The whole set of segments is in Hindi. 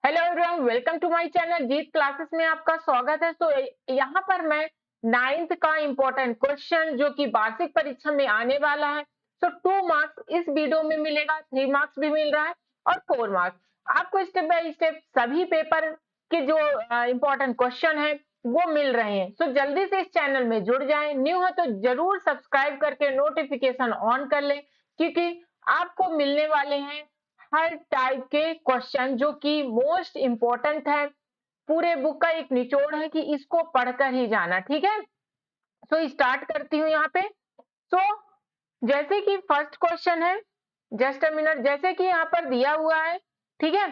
Hello everyone, welcome to my channel Jeet classes में आपका स्वागत है। तो यहाँ पर मैं नाइन्थ का इम्पोर्टेंट क्वेश्चन जो कि वार्षिक परीक्षा में आने वाला है, तो 2 मार्क्स इस वीडियो में मिलेगा, 3 मार्क्स भी मिल रहा है और 4 मार्क्स आपको स्टेप बाय स्टेप सभी पेपर के जो इम्पोर्टेंट क्वेश्चन है वो मिल रहे हैं। तो जल्दी से इस चैनल में जुड़ जाएं, न्यू है तो जरूर सब्सक्राइब करके नोटिफिकेशन ऑन कर लें, क्योंकि आपको मिलने वाले हैं हर टाइप के क्वेश्चन जो कि मोस्ट इंपॉर्टेंट है। पूरे बुक का एक निचोड़ है कि इसको पढ़कर ही जाना, ठीक है। तो स्टार्ट करती हूँ यहाँ पे। तो जैसे कि फर्स्ट क्वेश्चन है, जस्ट अ मिनट, जैसे कि यहाँ पर दिया हुआ है, ठीक है।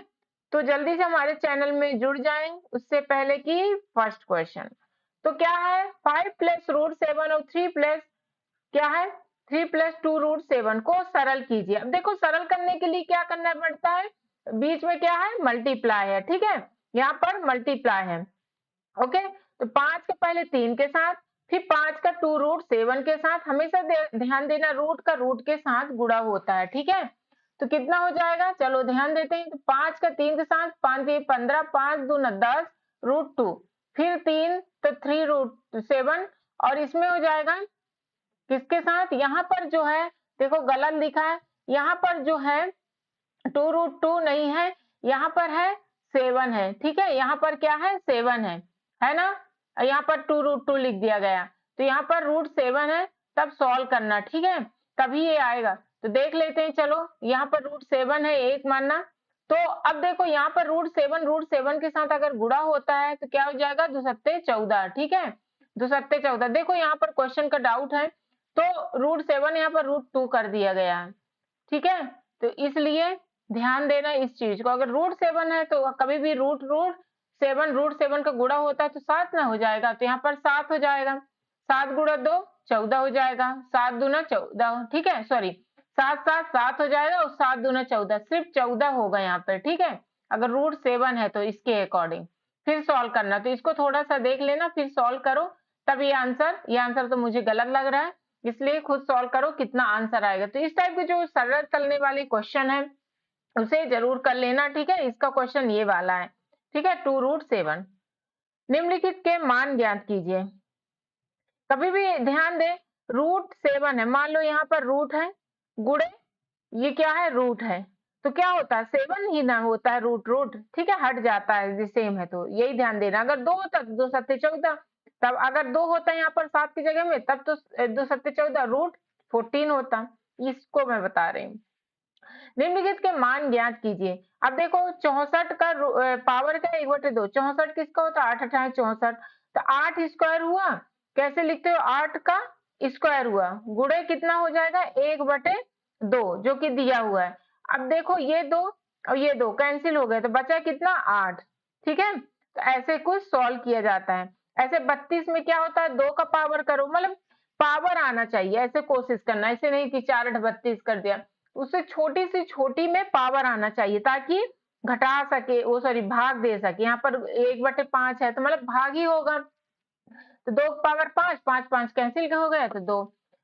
तो जल्दी से हमारे चैनल में जुड़ जाएं उससे पहले कि फर्स्ट क्वेश्चन तो क्या है, 5 प्लस रूट 7 और 3 प्लस क्या है 3 प्लस 2 रूट 7 को सरल कीजिए। अब देखो सरल करने के लिए क्या करना पड़ता है, बीच में क्या है, मल्टीप्लाई है, ठीक है। यहाँ पर मल्टीप्लाई है, ओके। तो 5 के पहले 3 के साथ, फिर 5 का 2 रूट 7 के साथ, हमेशा ध्यान देना रूट का रूट के साथ गुणा होता है, ठीक है। तो कितना हो जाएगा, चलो ध्यान देते हैं। तो 5 का 3 के साथ 5 ये 15, 5 दूना 10 रूट 2, फिर 3 तो 3 रूट 7 और इसमें हो जाएगा किसके साथ, यहाँ पर जो है देखो गलत लिखा है, यहाँ पर जो है 2 रूट 2 नहीं है, यहाँ पर है 7 है, ठीक है। यहाँ पर क्या है 7 है ना। यहाँ पर 2 रूट 2 लिख दिया गया, तो यहाँ पर रूट 7 है, तब सॉल्व करना, ठीक है, तभी ये आएगा। तो देख लेते हैं, चलो यहाँ पर रूट 7 है, एक मानना। तो अब देखो यहाँ पर रूट 7 के साथ अगर गुणा होता है तो क्या हो जाएगा, 2 सत्ते 14, ठीक है। 2 सत्ते 14, देखो यहाँ पर क्वेश्चन का डाउट है तो रूट 7 यहाँ पर रूट 2 कर दिया गया है, ठीक है। तो इसलिए ध्यान देना इस चीज को, अगर रूट 7 है तो कभी भी रूट रूट 7 का गुणा होता है तो 7 ना हो जाएगा, तो यहाँ पर 7 हो जाएगा। 7 गुणा 2 14 हो जाएगा, 7 दूना 14, ठीक है, सॉरी 7 7 7 हो जाएगा और 7 दूना 14, सिर्फ 14 होगा यहाँ पर, ठीक है। अगर रूट 7 है तो इसके अकॉर्डिंग फिर सॉल्व करना, तो इसको थोड़ा सा देख लेना फिर सॉल्व करो, तब ये आंसर तो मुझे गलत लग रहा है, इसलिए खुद सॉल्व करो कितना आंसर आएगा। तो इस टाइप के जो सरल चलने वाले क्वेश्चन है उसे जरूर कर लेना, ठीक है। इसका क्वेश्चन ये वाला है, ठीक है। 2 रूट 7 निम्नलिखित के मान ज्ञात कीजिए। कभी भी ध्यान दे, रूट 7 है, मान लो यहाँ पर रूट है, गुणे ये क्या है, रूट है, तो क्या होता है 7 ही ना होता है, रूट रूट, ठीक है, हट जाता है, सेम है, तो यही ध्यान देना। अगर 2 होता तो 2 सत्ते 14, तब अगर 2 होता है यहाँ पर 7 की जगह में, तब तो 2 सत्ते 14 रूट 14 होता। इसको मैं बता रही हूँ। निम्नलिखित के मान ज्ञात कीजिए। अब देखो 64 का पावर का 1/2, 64 किसका होता है, 8 अठारह 64, तो 8 स्क्वायर हुआ, कैसे लिखते हो, 8 का स्क्वायर हुआ, गुणे कितना हो जाएगा 1/2 जो कि दिया हुआ है। अब देखो ये 2 और ये 2 कैंसिल हो गए, तो बचा कितना 8, ठीक है। तो ऐसे कुछ सॉल्व किया जाता है। ऐसे 32 में क्या होता है, 2 का पावर करो, मतलब पावर आना चाहिए, ऐसे कोशिश करना, ऐसे नहीं कि 4 8 32 कर दिया, उससे छोटी से छोटी में पावर आना चाहिए ताकि घटा सके, वो सॉरी भाग दे सके। यहाँ पर 1/5 है तो मतलब भाग ही होगा, तो 2 पावर 5, 5 5 कैंसिल हो गया तो 2।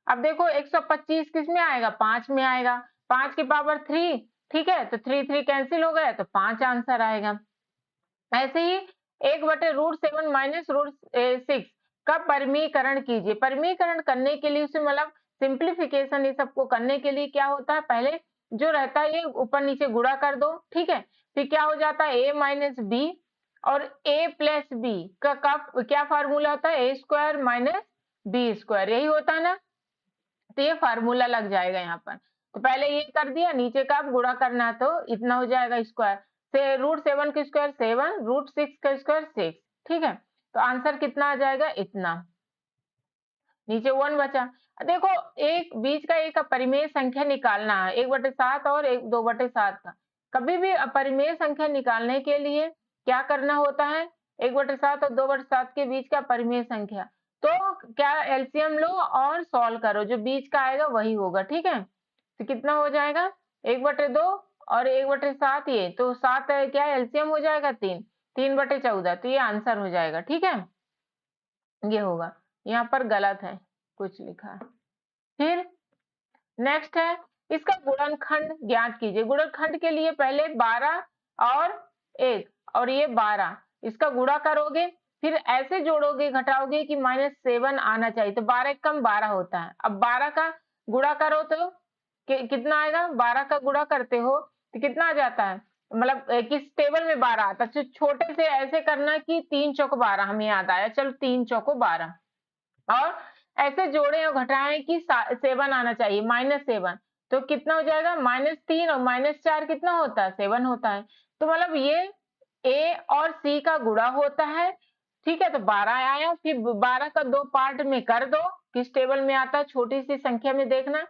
अब देखो 125 किस में आएगा, 5 में आएगा, 5 की पावर 3, ठीक है, तो 3 3 कैंसिल हो गया तो 5 आंसर आएगा। ऐसे ही 1/√7 माइनस √6 का परिमीकरण कीजिए। परिमीकरण करने के लिए उसे मतलब सिंप्लीफिकेशन, ये सबको करने के लिए क्या होता है, पहले जो रहता है ये ऊपर नीचे गुणा कर दो, ठीक है। फिर क्या हो जाता है a माइनस बी और a प्लस बी का क्या फार्मूला होता है, a square minus b square, यही होता है ना। तो ये फार्मूला लग जाएगा यहाँ पर। तो पहले ये कर दिया, नीचे का अब गुणा करना है तो इतना हो जाएगा स्क्वायर से, √7 का स्क्वायर 7, √6 का स्क्वायर 6, ठीक है। तो आंसर कितना आ जाएगा, इतना, नीचे 1 बचा। देखो एक बीच का एक परिमेय संख्या निकालना है, 1/7 और 2/7 का। कभी भी अपरिमेय संख्या निकालने के लिए क्या करना होता है, 1/7 और 2/7 के बीच का परिमेय संख्या, तो क्या एलसीएम लो और सॉल्व करो, जो बीच का आएगा वही होगा, ठीक है। तो कितना हो जाएगा 1/2 और 1/7, ये तो 7 क्या एलसीएम हो जाएगा 3, 3/14, तो ये आंसर हो जाएगा, ठीक है। ये होगा, यहाँ पर गलत है कुछ लिखा है। फिर नेक्स्ट है, इसका गुणनखंड ज्ञात कीजिए। गुणनखंड के लिए पहले 12 और 1 और ये 12, इसका गुणा करोगे फिर ऐसे जोड़ोगे घटाओगे कि -7 आना चाहिए, तो 12 कम 12 होता है। अब 12 का गुणा करो तो कितना आएगा, 12 का गुणा करते हो तो कितना आ जाता है, मतलब किस टेबल में 12 आता है। तो छोटे से ऐसे करना कि 3 चौक 12, हमें याद आया, चलो 3 चौको 12, और ऐसे जोड़े और घटाएं कि 7 आना चाहिए, -7, तो कितना हो जाएगा, -3 और -4 कितना होता है, 7 होता है। तो मतलब ये ए और सी का गुणा होता है, ठीक है। तो 12 आया, फिर 12 का 2 पार्ट में कर दो, किस टेबल में आता है, छोटी सी संख्या में देखना।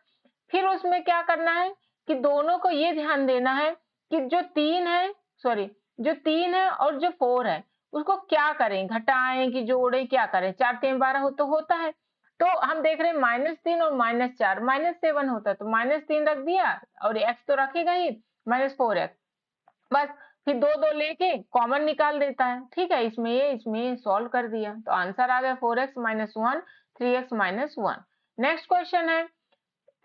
फिर उसमें क्या करना है कि दोनों को ये ध्यान देना है कि जो 3 है, सॉरी, जो 3 है और जो 4 है उसको क्या करें, घटाएं कि जोड़ें, क्या करें, 4 3 12 हो तो होता है। तो हम देख रहे हैं -3 और -4, -7 होता है, तो -3 रख दिया और x तो रखेगा ही, -4x, बस। फिर 2 लेके कॉमन निकाल देता है, ठीक है। इसमें सॉल्व कर दिया तो आंसर आ गया 4x - 1, 3x - 1। नेक्स्ट क्वेश्चन है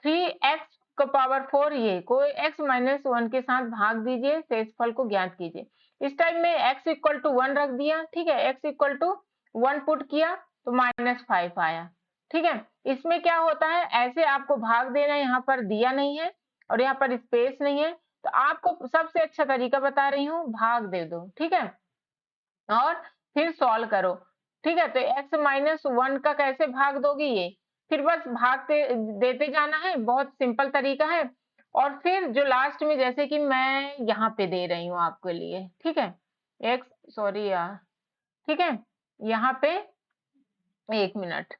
3x का पावर 4, ये कोई x - 1 के साथ भाग दीजिए, शेषफल को ज्ञात कीजिए। इस टाइम में x = 1 रख दिया, ठीक है, x = 1 पुट किया तो -5 आया, ठीक है। इसमें क्या होता है, ऐसे आपको भाग देना, यहाँ पर दिया नहीं है और यहाँ पर स्पेस नहीं है, तो आपको सबसे अच्छा तरीका बता रही हूँ, भाग दे दो, ठीक है, और फिर सॉल्व करो, ठीक है। तो x - 1 का कैसे भाग दोगे, ये फिर बस भागते देते जाना है, बहुत सिंपल तरीका है। और फिर जो लास्ट में, जैसे कि मैं यहाँ पे दे रही हूँ आपके लिए, ठीक है, x, सॉरी यार, ठीक है, यहाँ पे 1 मिनट,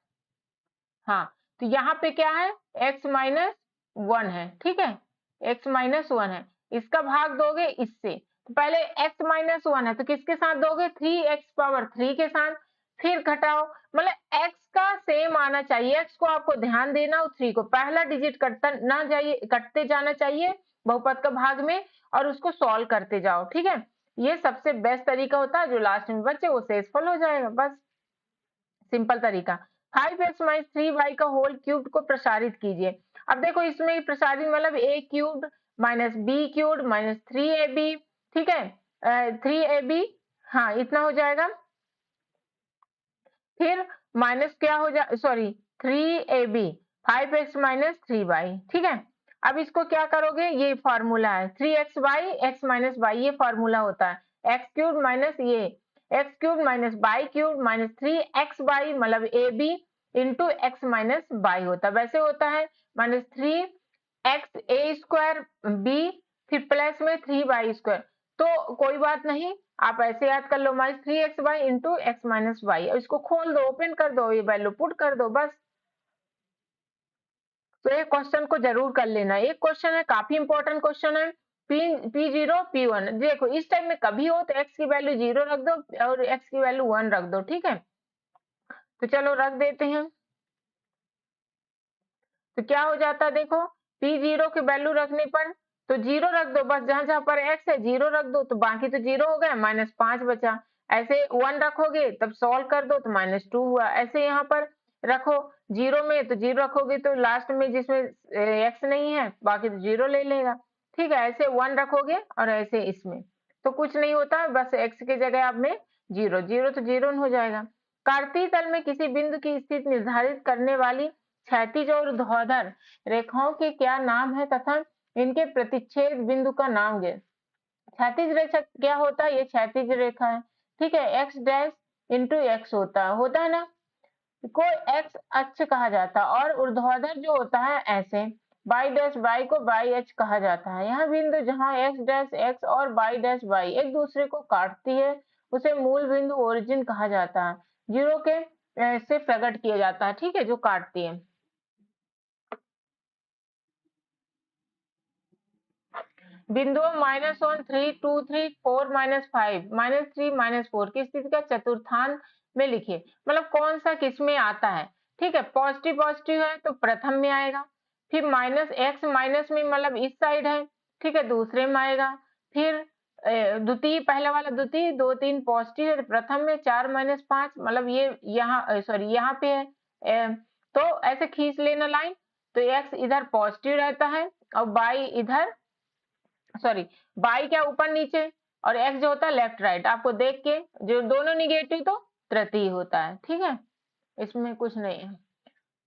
हाँ, तो यहाँ पे क्या है, x - 1 है, ठीक है, x - 1 है, इसका भाग दोगे इससे, तो पहले x - 1 है तो किसके साथ दोगे, 3x⁻³ के साथ, फिर घटाओ, मतलब x का सेम आना चाहिए, x को आपको ध्यान देना और 3 को पहला डिजिट कटता ना जाइए, कटते जाना चाहिए बहुपद का भाग में, और उसको सॉल्व करते जाओ, ठीक है। ये सबसे बेस्ट तरीका होता है, जो लास्ट में बचे वो शेषफल हो जाएगा, बस सिंपल तरीका। 5x - 3y का होल क्यूब को प्रसारित कीजिए। अब देखो इसमें प्रसारित मतलब a³ - b³ - 3ab, ठीक है, 3ab, हाँ इतना हो जाएगा। फिर माइनस क्या हो जाए, सॉरी, 3ab, 5x - 3y, ठीक है। अब इसको क्या करोगे, ये फॉर्मूला है 3xy x - y, ये फॉर्मूला होता है, x³ माइनस ये x³ - y³ - 3xy, मतलब ab इंटू x - y होता है, वैसे होता है -3x a² b, फिर प्लस में 3y², तो कोई बात नहीं, आप ऐसे याद कर लो, -3xy इंटू x - y, इसको खोल दो, ओपन कर दो, ये वैल्यू पुट कर दो, बस। तो ये क्वेश्चन को जरूर कर लेना, एक क्वेश्चन है, काफी इंपॉर्टेंट क्वेश्चन है। P0 P1, देखो इस टाइम में कभी हो तो x की वैल्यू 0 रख दो और x की वैल्यू 1 रख दो, ठीक है। तो चलो रख देते हैं, तो क्या हो जाता है, देखो P0 की वैल्यू रखने पर तो 0 रख दो, बस जहां जहां पर x है 0 रख दो, तो बाकी तो 0 हो गया, -5 बचा। ऐसे 1 रखोगे तब सॉल्व कर दो तो -2 हुआ, ऐसे यहाँ पर रखो 0 में तो 0 रखोगे तो लास्ट में जिसमें x नहीं है बाकी तो 0 ले लेगा, ठीक है। ऐसे 1 रखोगे और ऐसे इसमें तो कुछ नहीं होता, बस x की जगह आप में 0, 0 तो 0 हो जाएगा। कार्तीय तल में किसी बिंदु की स्थिति निर्धारित करने वाली क्षैतिज और ऊर्ध्वाधर रेखाओं के क्या नाम है तथा इनके प्रतिच्छेद बिंदु का नाम ज्ञात। क्षैतिज रेखा क्या होता है, ये क्षैतिज रेखा है, ठीक है, x डैश इंटू x होता है ना, को x अक्ष कहा जाता है, और ऊर्ध्वाधर जो होता है ऐसे y डैश y को y अक्ष कहा जाता है। यह बिंदु जहां x डैश x और y डैश y एक दूसरे को काटती है उसे मूल बिंदु ओरिजिन कहा जाता है, जीरो के से प्रकट किया जाता है, ठीक है, जो काटती है। बिंदुओं -1 3 2 3 4 -5 -3 -4 की स्थिति का चतुर्थांश में लिखिए, मतलब कौन सा किस में आता है, ठीक है। पॉजिटिव पॉजिटिव है तो प्रथम में आएगा, फिर -x माइनस में मतलब इस साइड है, ठीक है, दूसरे में आएगा, फिर द्वितीय, पहला वाला द्वितीय, 2 3 पॉजिटिव है तो प्रथम में, 4 -5 मतलब ये यहाँ, सॉरी यहाँ पे है, तो ऐसे खींच लेना लाइन, तो x इधर पॉजिटिव रहता है और y इधर, सॉरी, बाई क्या ऊपर नीचे, और x जो होता है लेफ्ट राइट, आपको देख के जो दोनों निगेटिव तो तृतीय होता है, ठीक है, इसमें कुछ नहीं है।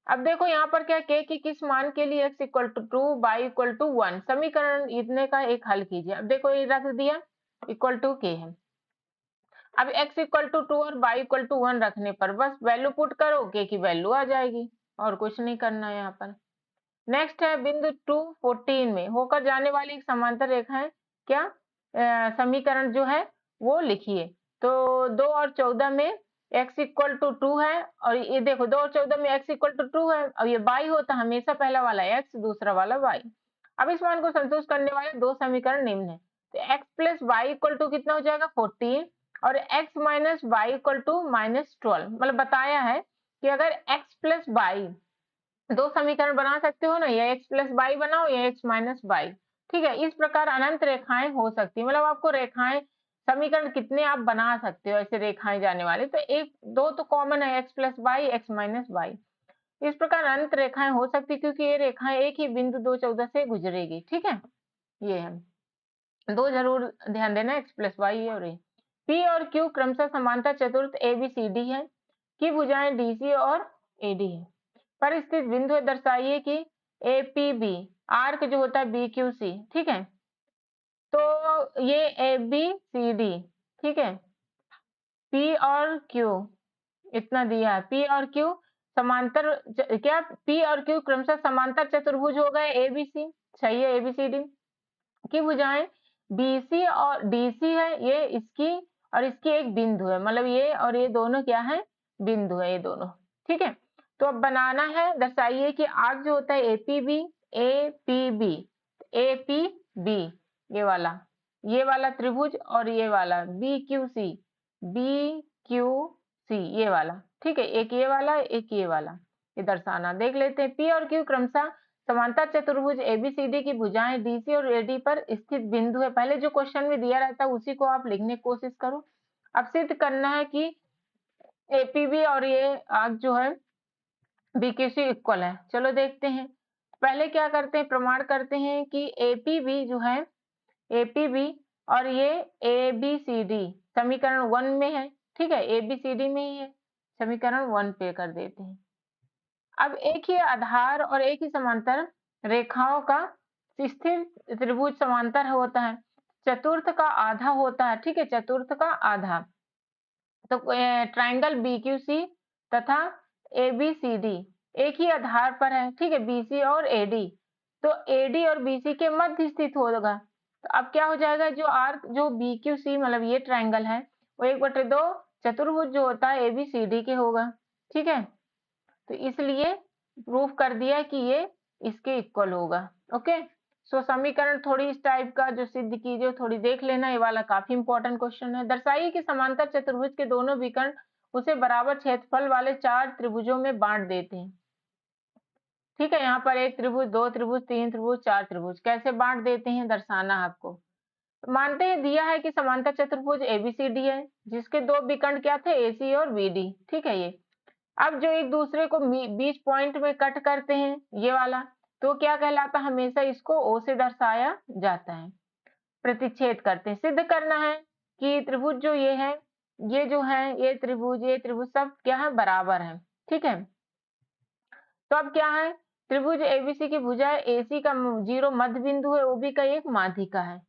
अब देखो यहाँ पर क्या k की किस मान के लिए x equal to 2 y equal to 1, समीकरण इतने का एक हल कीजिए। अब देखो ये रख दिया इक्वल टू k है। अब x इक्वल टू 2 और y इक्वल टू 1 रखने पर बस वैल्यू पुट करो, k की वैल्यू आ जाएगी और कुछ नहीं करना है यहाँ पर। नेक्स्ट है बिंदु 2 14 में होकर जाने वाली एक समांतर रेखा है, क्या समीकरण जो है वो लिखिए। तो 2 और 14 में x इक्वल टू 2 है और ये देखो 2 और 14 में x इक्वल टू 2 है और ये y होता हमेशा पहला वाला x दूसरा वाला y। अब इस मान को संतुष्ट करने वाले दो समीकरण निम्न है, तो x plus y equal to कितना हो जाएगा 14 और x minus y equal to -12। मतलब बताया है कि अगर x प्लस वाई दो समीकरण बना सकते हो ना, या x प्लस वाई बनाओ या x माइनस वाई, ठीक है। इस प्रकार अनंत रेखाएं हो सकती है, मतलब आपको रेखाएं समीकरण कितने आप बना सकते हो ऐसे रेखाएं जाने वाले, तो एक दो तो कॉमन है x plus y x minus y. इस प्रकार अनंत रेखाएं हो सकती है क्योंकि ये रेखाएं एक ही बिंदु 2 14 से गुजरेगी, ठीक है। ये है दो, जरूर ध्यान देना x प्लस वाई और a। p और q क्रमशः समांतर चतुर्थ ABCD है की भुजाएं DC और AD है। पर स्थित बिंदु दर्शाइए कि APB आर्क जो होता है BQC, ठीक है। तो ये ABCD, ठीक है, P और Q इतना दिया है, P और Q समांतर क्या P और Q क्रमशः समांतर चतुर्भुज हो गए ABC, सही है ABCD की भुजाएं BC और DC है, ये इसकी और इसकी एक बिंदु है, मतलब ये और ये दोनों क्या है बिंदु है ये दोनों, ठीक है। तो अब बनाना है, दर्शाइए कि आर्क जो होता है APB ये वाला त्रिभुज और ये वाला BQC ये वाला, ठीक है, एक ये वाला एक ये वाला, ये दर्शाना। देख लेते हैं P और Q क्रमशः समांतर चतुर्भुज ABCD की भुजाएं DC और AD पर स्थित बिंदु है। पहले जो क्वेश्चन में दिया रहता है उसी को आप लिखने की कोशिश करो। अब सिद्ध करना है कि APB और ये आर्क जो है BQC इक्वल है। चलो देखते हैं, पहले क्या करते हैं, प्रमाण करते हैं कि APB जो है APB और ये ABCD समीकरण 1 में है, ठीक है, ABCD में ही है, समीकरण 1 पे कर देते हैं। अब एक ही आधार और एक ही समांतर रेखाओं का स्थिर त्रिभुज समांतर होता है, चतुर्थ का आधा होता है, ठीक है, चतुर्थ का आधा। तो ट्राइंगल BQC तथा ABCD एक ही आधार पर है, ठीक है, BC और AD, तो AD और BC के मध्य स्थित होगा। तो अब क्या हो जाएगा, जो आर्क जो BQC मतलब ये ट्राइंगल है वो 1/2 चतुर्भुज जो होता है ABCD के होगा, ठीक है। तो इसलिए प्रूफ कर दिया कि ये इसके इक्वल होगा। ओके, सो समीकरण थोड़ी इस टाइप का जो सिद्ध कीजिए थोड़ी देख लेना, ये वाला काफी इंपॉर्टेंट क्वेश्चन है। दर्शाइए कि समांतर चतुर्भुज के दोनों विकर्ण उसे बराबर क्षेत्रफल वाले 4 त्रिभुजों में बांट देते हैं, ठीक है। यहाँ पर एक त्रिभुज, दो त्रिभुज, तीन त्रिभुज, चार त्रिभुज, कैसे बांट देते हैं दर्शाना आपको। मानते हैं दिया है कि समांतर चतुर्भुज ABCD है जिसके दो विकर्ण क्या थे AC और BD, ठीक है। ये अब जो एक दूसरे को बीच पॉइंट में कट करते हैं ये वाला, तो क्या कहलाता है, हमेशा इसको O से दर्शाया जाता है। प्रतिच्छेद करते हैं, सिद्ध करना है कि त्रिभुज जो ये है, ये जो है ये त्रिभुज सब क्या है बराबर है, ठीक है। तो अब क्या है, त्रिभुज ABC की भुजा AC का 0 मध्य बिंदु है, OB का एक माध्यिका है,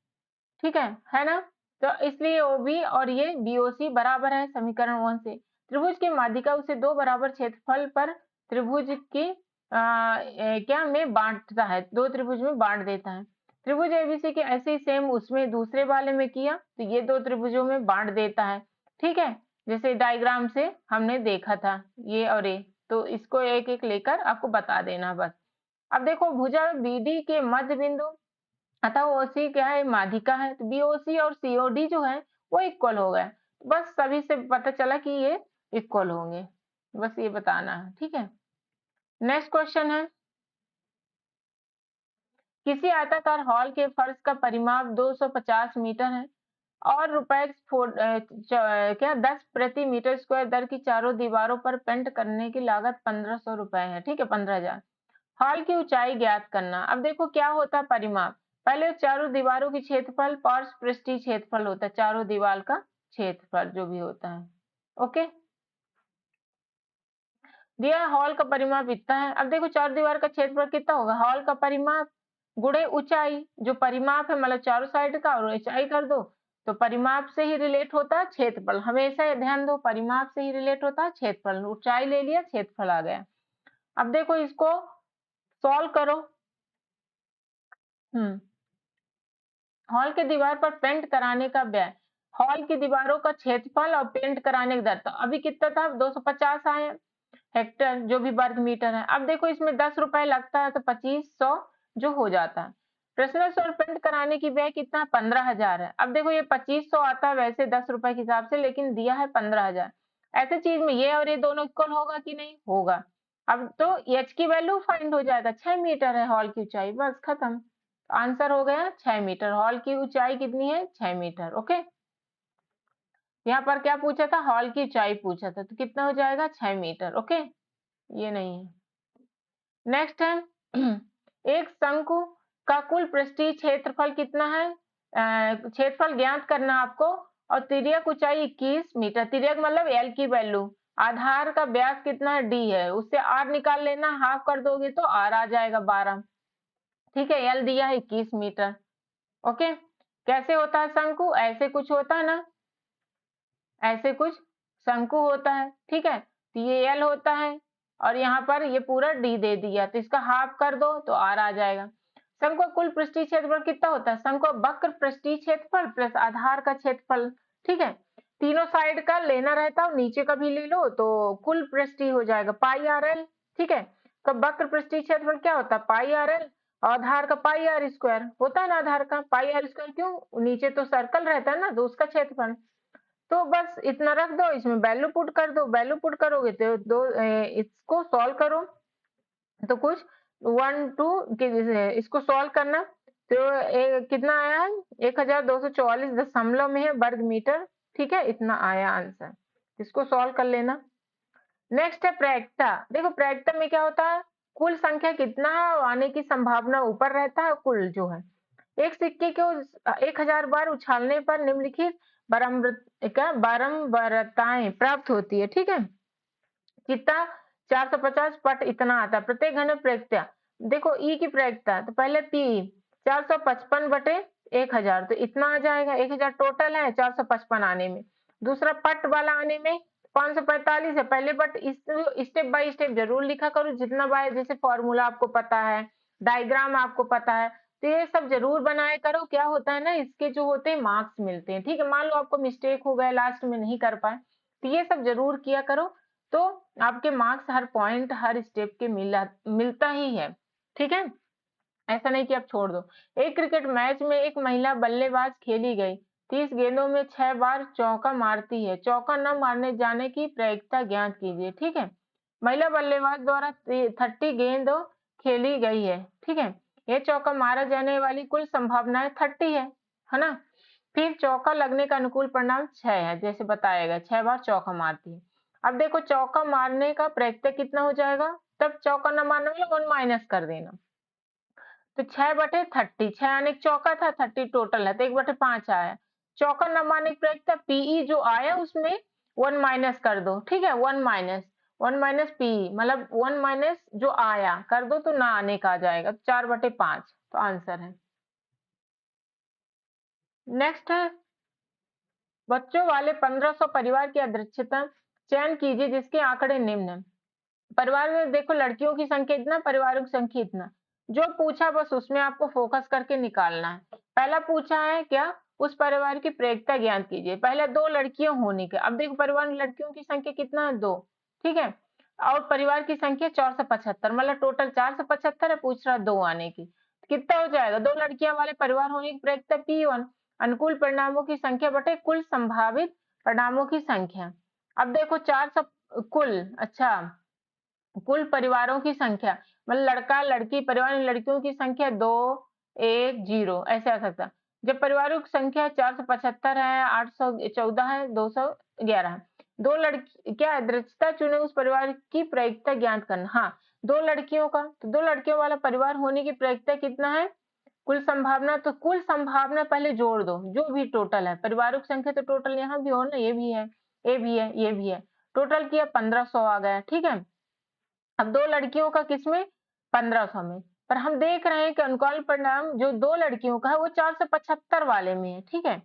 ठीक है ना। तो इसलिए OB और ये BOC बराबर है समीकरण 1 से। त्रिभुज की माध्यिका उसे दो बराबर क्षेत्रफल पर त्रिभुज की क्या में बांटता है, दो त्रिभुज में बांट देता है। त्रिभुज ABC के ऐसे ही सेम उसमें दूसरे वाले में किया तो ये दो त्रिभुजों में बांट देता है, ठीक है, जैसे डायग्राम से हमने देखा था ये और ये। तो इसको एक एक लेकर आपको बता देना बस। अब देखो भुजा BD के मध्य बिंदु अतः OC क्या है माध्यिका है, तो BOC और COD जो है वो इक्वल हो गए। बस सभी से पता चला कि ये इक्वल होंगे, बस ये बताना है, ठीक है। नेक्स्ट क्वेश्चन है, किसी आयताकार हॉल के फर्श का परिमाप 250 मीटर है और रुपए क्या 10 प्रति मीटर स्क्वायर दर की चारों दीवारों पर पेंट करने की लागत 1500 रुपए है, ठीक है, 15,000। हॉल की ऊंचाई ज्ञात करना। अब देखो क्या होता है परिमाप, पहले चारों दीवारों की क्षेत्रफल पार्श्व पृष्ठीय क्षेत्रफल होता है, चारों दीवार का क्षेत्रफल जो भी होता है। ओके, दिया हॉल का परिमाप इतना है। अब देखो चार दीवार का क्षेत्रफल कितना होगा, हॉल का परिमाप गुणे ऊंचाई, जो परिमाप है मतलब चारों साइड का, और ऊंचाई कर दो तो परिमाप से ही रिलेट होता है क्षेत्रफल। हमेशा ये ध्यान दो, परिमाप से ही रिलेट होता है क्षेत्रफल। ऊंचाई ले लिया, क्षेत्रफल आ गया। अब देखो इसको सॉल्व करो। हॉल की दीवार पर पेंट कराने का व्यय, हॉल की दीवारों का क्षेत्रफल और पेंट कराने का दर। तो अभी कितना था, 250 आए हेक्टर जो भी वर्ग मीटर है। अब देखो इसमें 10 रुपए लगता है तो 2500 जो हो जाता है। पर्सनल सोलर पेंट कराने की व्यय कितना, 15,000 है। अब देखो ये 2500 आता है वैसे 10 रुपए के हिसाब से, लेकिन दिया है 15,000। ऐसे चीज में ये और ये दोनों इक्वल होगा कि नहीं होगा। अब तो एच की वैल्यू फाइंड हो जाएगा, 6 मीटर है हॉल की ऊंचाई, बस खत्म। आंसर हो गया 6 मीटर। हॉल की ऊंचाई कितनी है, 6 मीटर। ओके, यहाँ पर क्या पूछा था, हॉल की ऊंचाई पूछा था, तो कितना हो जाएगा 6 मीटर। ओके, ये नहीं है। नेक्स्ट है एक शंकु का कुल पृष्ठीय क्षेत्रफल कितना है, क्षेत्रफल ज्ञात करना आपको, और तिर्यक ऊंचाई 21 मीटर। तिर्यक मतलब एल की वैल्यू, आधार का व्यास कितना है, डी है, उससे आर निकाल लेना, हाफ कर दोगे तो आर आ जाएगा 12। ठीक है, एल दिया है 21 मीटर। ओके, कैसे होता है शंकु, ऐसे कुछ होता है ना, ऐसे कुछ शंकु होता है। ठीक है, तो ये एल होता है और यहाँ पर ये पूरा डी दे दिया, तो इसका हाफ कर दो तो आर आ जाएगा। शंकु का कुल पृष्ठीय क्षेत्रफल कितना होता है, शंकु का वक्र पृष्ठीय क्षेत्रफल प्लस आधार का क्षेत्रफल। ठीक है, तीनों साइड का लेना रहता है, नीचे का भी ले लो तो कुल पृष्ठीय हो जाएगा पाई आर एल। ठीक है, तो वक्र पृष्ठीय क्षेत्रफल क्या होता है, पाई आर एल। आधार का पाई आर स्क्वायर होता है ना, आधार का पाई आर स्क्वायर, क्यों, नीचे तो सर्कल रहता है ना, तो उसका क्षेत्रफल। तो बस इतना रख दो, इसमें वैल्यू पुट कर दो, वैल्यू पुट करोगे तो इसको सॉल्व करो तो कुछ 1 2 इसको सॉल्व करना तो कितना आया है, 1244 में है वर्ग मीटर। ठीक है, इतना आया आंसर, इसको सॉल्व कर लेना। नेक्स्ट है प्रायिकता। देखो प्रायिकता में क्या होता है, कुल संख्या कितना है और आने की संभावना ऊपर रहता है, कुल जो है। एक सिक्के को 1000 बार उछालने पर निम्नलिखित बारंबारताएं प्राप्त होती है। ठीक है, कितना, 450 पट इतना आता है प्रत्येक घन में प्रायिकता। देखो ई की प्रायिकता, तो पहले पी 455 बटे 1000, तो इतना आ जाएगा, 1000 टोटल है, 455 आने में। दूसरा पट वाला आने में 545 है पहले, बट इस स्टेप बाय स्टेप जरूर लिखा करो, जितना बाय जैसे फॉर्मूला आपको पता है, डायग्राम आपको पता है, तो ये सब जरूर बनाया करो। क्या होता है ना, इसके जो होते हैं मार्क्स मिलते हैं। ठीक है, मान लो आपको मिस्टेक हो गया, लास्ट में नहीं कर पाए, तो ये सब जरूर किया करो, तो आपके मार्क्स हर पॉइंट हर स्टेप के मिलता ही है। ठीक है, ऐसा नहीं कि आप छोड़ दो। एक क्रिकेट मैच में एक महिला बल्लेबाज खेली गई, 30 गेंदों में 6 बार चौका मारती है, चौका न मारने जाने की प्रायिकता ज्ञात कीजिए। ठीक है, महिला बल्लेबाज द्वारा 30 गेंद खेली गई है। ठीक है, ये चौका मारा जाने वाली कुल संभावनाएं 30 है ना। फिर चौका लगने का अनुकूल परिणाम 6 है, जैसे बताएगा 6 बार चौका मारती है। अब देखो चौका मारने का प्रायिकता कितना हो जाएगा, तब चौका न मारने वाला 1 माइनस कर देना, तो 6/30, 6 यानी चौका था, 30 टोटल है, तो 1/5 आया। चौका न मारने की प्रायिकता पीई जो आया उसमें 1 माइनस कर दो। ठीक है, 1 माइनस पीई मतलब 1 माइनस जो आया कर दो, तो ना आने का आ जाएगा, 4/5, तो आंसर है। नेक्स्ट है बच्चों वाले 1500 परिवार की अध्यक्षता चयन कीजिए जिसके आंकड़े निम्न है। परिवार में देखो लड़कियों की संख्या इतना, परिवारों की संख्या इतना, जो पूछा बस उसमें आपको फोकस करके निकालना है। पहला पूछा है क्या, उस परिवार की प्रायिकता ज्ञात कीजिए, पहले 2 लड़कियां होने के। अब देखो परिवार में लड़कियों की संख्या कितना है, 2। ठीक है, और परिवार की संख्या 475, मतलब टोटल 475 है, पूछ रहा 2 आने की, कितना हो जाएगा, 2 लड़कियां वाले परिवार होने की प्रायिकता P1, अनुकूल परिणामों की संख्या बटे कुल संभावित परिणामों की संख्या। अब देखो 400 कुल, अच्छा कुल परिवारों की संख्या मतलब लड़का लड़की परिवार में लड़कियों की संख्या 2 1 0 ऐसे आ सकता। जब परिवारों की संख्या 475 है, 814 है, 211 है, 2 लड़की क्या अध्यक्षता चुने उस परिवार की प्रायिकता ज्ञात करना। हाँ, 2 लड़कियों का, तो 2 लड़कियों वाला परिवार होने की प्रायिकता कितना है, कुल संभावना, तो कुल संभावना पहले जोड़ दो, जो भी टोटल है परिवारों की संख्या, तो टोटल यहाँ भी हो ना, ये भी है, ये भी है, ये भी है, टोटल किया 1500 आ गया। ठीक है, अब दो लड़कियों का किसमें, 1500 में, पर हम देख रहे हैं कि अनुकूल परिणाम जो दो लड़कियों का है वो 475 वाले में है। ठीक है,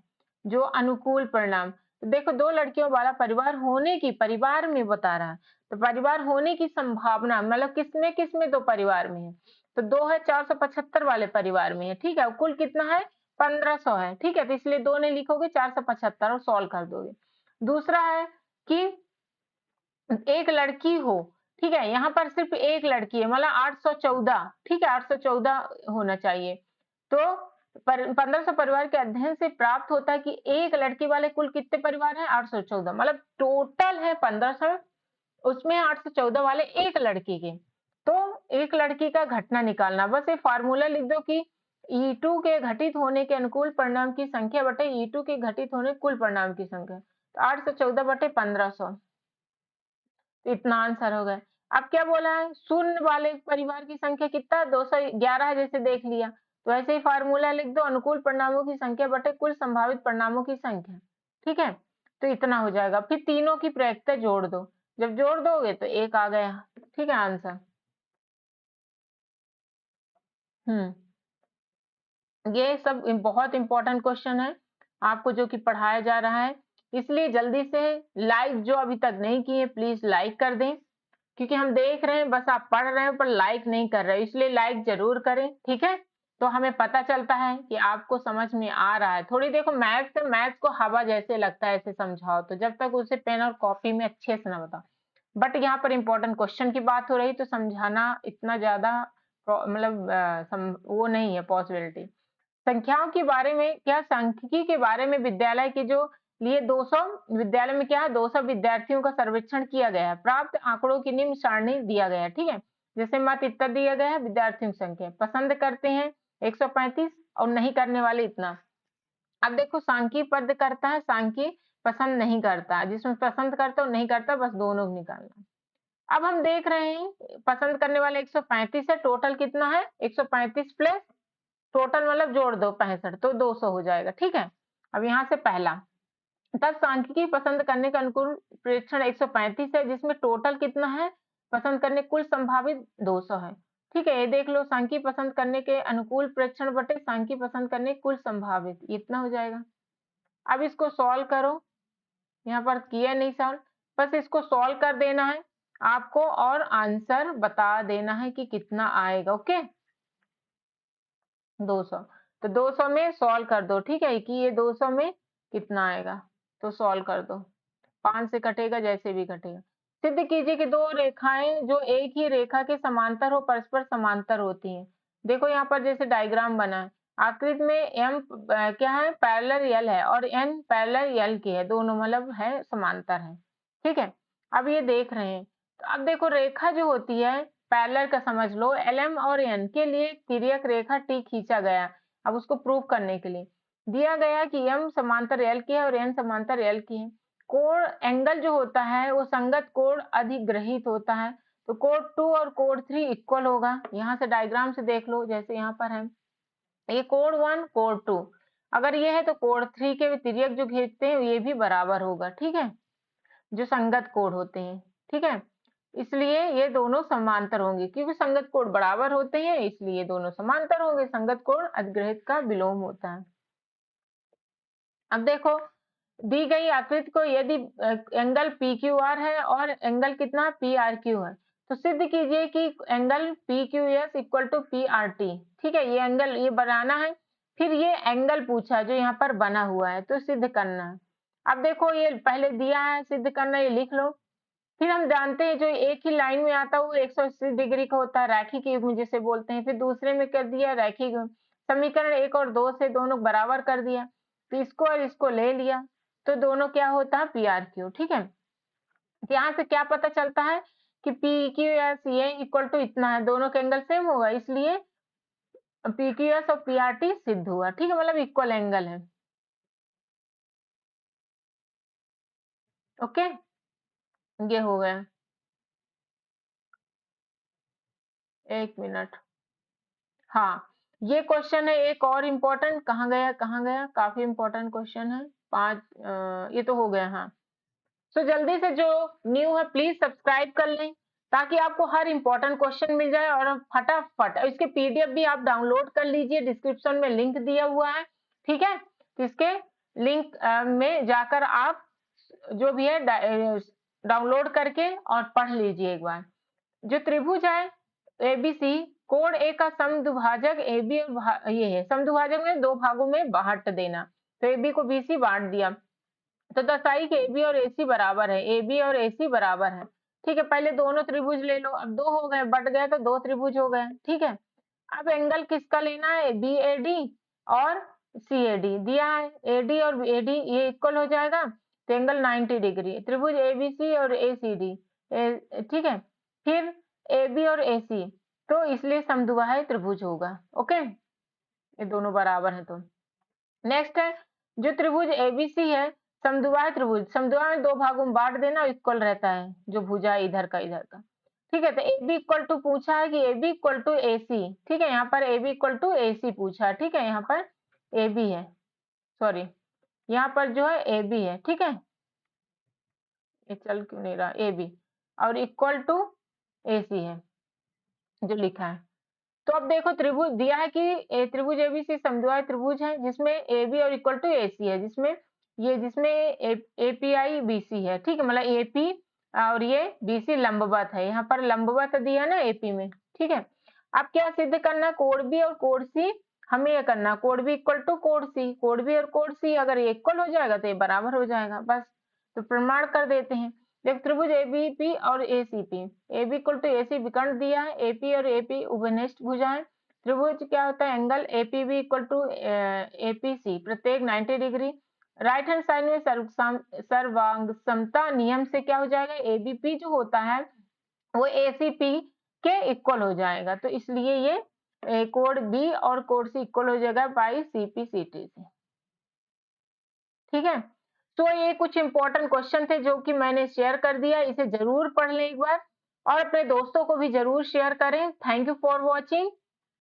जो अनुकूल परिणाम, तो देखो दो लड़कियों वाला परिवार होने की, परिवार में बता रहा है, तो परिवार होने की संभावना मतलब किसमें किसमें, दो परिवार में है, तो दो है 475 वाले परिवार में है। ठीक है, कुल कितना है, 1500 है। ठीक है, तो इसलिए दो नहीं लिखोगे, 475 और सॉल्व कर दोगे। दूसरा है कि एक लड़की हो, ठीक है, यहाँ पर सिर्फ एक लड़की है, मतलब 814, ठीक है, 814 होना चाहिए। तो 1500 परिवार के अध्ययन से प्राप्त होता है कि एक लड़की वाले कुल कितने परिवार हैं, 814, मतलब टोटल है 1500, उसमें 814 वाले एक लड़की के। तो एक लड़की का घटना निकालना, बस ये फार्मूला लिख दो कि E2 के घटित होने के अनुकूल परिणाम की संख्या बटे E2 के घटित होने कुल परिणाम की संख्या, तो 814 बटे 1500, तो इतना आंसर हो गया। अब क्या बोला है, शून्य वाले परिवार की संख्या कितना, 211 है, जैसे देख लिया, तो ऐसे ही फार्मूला लिख दो, अनुकूल परिणामों की संख्या बटे कुल संभावित परिणामों की संख्या। ठीक है, तो इतना हो जाएगा, फिर तीनों की प्रायिकता जोड़ दो, जब जोड़ दोगे तो एक आ गया। ठीक है, आंसर। ये सब बहुत इंपॉर्टेंट क्वेश्चन है आपको, जो कि पढ़ाया जा रहा है, इसलिए जल्दी से लाइक जो अभी तक नहीं किए प्लीज लाइक कर दें, क्योंकि हम देख रहे हैं बस आप पढ़ रहे हैं पर लाइक नहीं कर रहे, इसलिए लाइक जरूर करें। ठीक है, तो हमें पता चलता है कि आपको समझ में आ रहा है। थोड़ी देखो मैथ्स को हवा जैसे लगता है ऐसे समझाओ, तो जब तक उसे पेन और कॉपी में अच्छे से ना बताओ, बट यहाँ पर इंपॉर्टेंट क्वेश्चन की बात हो रही, तो समझाना इतना ज्यादा मतलब वो नहीं है पॉसिबिलिटी। संख्याओं के बारे में क्या, सांख्यिकी के बारे में विद्यालय के जो लिए 200 विद्यालय में क्या है, 200 विद्यार्थियों का सर्वेक्षण किया गया है, प्राप्त आंकड़ों की निम्न सारणी दिया गया है। ठीक है, जैसे मत इतना दिया गया है, विद्यार्थियों की संख्या पसंद करते हैं 135 और नहीं करने वाले इतना। अब देखो सांख्यिकी पद करता है, सांख्यिकी पसंद नहीं करता, जिसमें पसंद करता और नहीं करता बस दोनों निकालना। अब हम देख रहे हैं पसंद करने वाले 135 है, टोटल कितना है 135 प्लस टोटल मतलब जोड़ दो 65, तो 200 हो जाएगा। ठीक है, अब यहाँ से पहला, तब सांख्यिकी पसंद करने का अनुकूल प्रेक्षण 135 है, जिसमें टोटल कितना है पसंद करने कुल संभावित 200 है। ठीक है, ये देख लो, सांख्यिकी पसंद करने के अनुकूल प्रेक्षण बटे सांख्यिकी पसंद करने कुल संभावित, इतना हो जाएगा। अब इसको सॉल्व करो, यहाँ पर किया नहीं सॉल्व, बस इसको सॉल्व कर देना है आपको और आंसर बता देना है कि कितना आएगा। ओके, 200, तो 200 में सॉल्व कर दो। ठीक है, कि ये 200 में कितना आएगा, तो सॉल्व कर दो, 5 से कटेगा जैसे भी कटेगा। सिद्ध कीजिए कि दो रेखाएं जो एक ही रेखा के समांतर हो परस्पर समांतर होती हैं। देखो यहाँ पर जैसे डायग्राम बना है, आकृति में एम क्या है, पैरेलल एल है और एन पैरेलल एल की है, दोनों मतलब है समांतर है। ठीक है, अब ये देख रहे हैं, तो अब देखो रेखा जो होती है पैरेलल का समझ लो, एल एम और एन के लिए तिर्यक रेखा टी खींचा गया। अब उसको प्रूव करने के लिए दिया गया कि एम समांतर एल की है और एन समांतर एल की है, कोण एंगल जो होता है वो संगत कोण अधिग्रहित होता है, तो कोण 2 और कोण 3 इक्वल होगा। यहाँ से डायग्राम से देख लो, जैसे यहाँ पर है ये कोण 1 कोण 2, अगर ये है तो कोण 3 के तिर्यक जो खींचते हैं ये भी बराबर होगा। ठीक है, जो संगत कोण होते हैं। ठीक है, इसलिए ये दोनों समांतर होंगे, क्योंकि संगत कोण बराबर होते हैं इसलिए दोनों समांतर होंगे, संगत कोण अधिग्रहित का विलोम होता है। अब देखो दी गई आकृति को यदि एंगल पी क्यू आर है और एंगल कितना पी आर क्यू है, तो सिद्ध कीजिए कि angle P Q S equal to P R T. ठीक है, ये एंगल ये बनाना है, फिर ये एंगल पूछा जो यहाँ पर बना हुआ है, तो सिद्ध करना है। अब देखो ये पहले दिया है, सिद्ध करना, ये लिख लो। फिर हम जानते हैं जो एक ही लाइन में आता है वो 180 डिग्री का होता है, रैखिक युग्म जिसे बोलते हैं। फिर दूसरे में कर दिया रैखिक समीकरण 1 और 2 से दोनों बराबर कर दिया, तो इसको और इसको ले लिया, तो दोनों क्या होता है पी आर क्यू। ठीक है, यहाँ से क्या पता चलता है कि पी क्यू एस ये इक्वल टू इतना है, दोनों के एंगल सेम होगा, इसलिए पी क्यू एस और पी आर टी सिद्ध हुआ। ठीक है, मतलब इक्वल एंगल है। ओके, ये हो गया। एक मिनट, हाँ, ये क्वेश्चन है एक और इम्पोर्टेंट, कहाँ गया कहाँ गया, काफी इम्पोर्टेंट क्वेश्चन है। ये तो हो गया, हाँ। तो जल्दी से जो न्यू है प्लीज सब्सक्राइब कर लें, ताकि आपको हर इंपॉर्टेंट क्वेश्चन मिल जाए, और फटाफट इसके पीडीएफ भी आप डाउनलोड कर लीजिए, डिस्क्रिप्शन में लिंक दिया हुआ है, ठीक है। तो इसके लिंक में जाकर आप जो भी है डाउनलोड करके और पढ़ लीजिए एक बार। जो त्रिभुज है एबीसी, कोण ए का समद्विभाजक एबी और ये है समद्विभाजक में दो भागों में बांट देना। तो एबी को बीसी बांट दिया, तो दर्शाई कि AB और AC बराबर है, AB और AC बराबर है, ठीक है। पहले दोनों त्रिभुज ले लो, अब दो हो गए, बट गए तो दो त्रिभुज हो गए, ठीक है। अब एंगल किसका लेना है, BAD और CAD दिया है, AD और AD ये इक्वल हो जाएगा, तो एंगल 90 डिग्री। त्रिभुज ABC और ACD, ठीक है। फिर AB और AC, तो इसलिए समद्विबाहु त्रिभुज होगा, ओके, ये दोनों बराबर है। तो नेक्स्ट है जो त्रिभुज एबीसी है, समद्विबाहु त्रिभुज, समद्विबाहु में दो भागों में बांट देना, इक्वल रहता है जो भुजा है इधर का इधर का, ठीक है। तो ए बी इक्वल टू पूछा है कि ए बी इक्वल टू ए सी, ठीक है, यहाँ पर ए बी इक्वल टू ए सी पूछा है, ठीक है। यहाँ पर ए बी है, सॉरी, यहाँ पर जो है ए बी है, ठीक है। ये चल क्यों नहीं रहा, ए बी और इक्वल टू ए सी है जो लिखा है। तो अब देखो त्रिभुज दिया है कि त्रिभुज एबीसी समद्विबाहु त्रिभुज है, जिसमें ए बी और इक्वल टू ए सी है, जिसमें एपीआई बीसी है, ठीक है, मतलब एपी और ये बीसी लंबवत है, यहाँ पर लंबवत दिया ना एपी में, ठीक है। अब क्या सिद्ध करना, कोण बी और कोण सी, हमें ये करना, कोण बी इक्वल टू कोण सी, कोण बी और कोण सी अगर ये इक्वल हो जाएगा तो ये बराबर हो जाएगा, बस। तो प्रमाण कर देते हैं। देख त्रिभुज एबीपी और ACP, AB equal to AC विकर्ण दिया है, एपी और एपी उभयनिष्ठ भुजा है। त्रिभुज क्या होता है, angle APB equal to APC प्रत्येक 90 डिग्री। राइट हैंड साइड में सर्वांग समता नियम से क्या हो जाएगा, एबीपी जो होता है वो एसीपी के इक्वल हो जाएगा, तो इसलिए ये कोड बी और कोड सी इक्वल हो जाएगा बाई सीपी सीटी से, ठीक है। तो ये कुछ इंपॉर्टेंट क्वेश्चन थे जो कि मैंने शेयर कर दिया, इसे जरूर पढ़ लें एक बार और अपने दोस्तों को भी जरूर शेयर करें। Thank you for watching.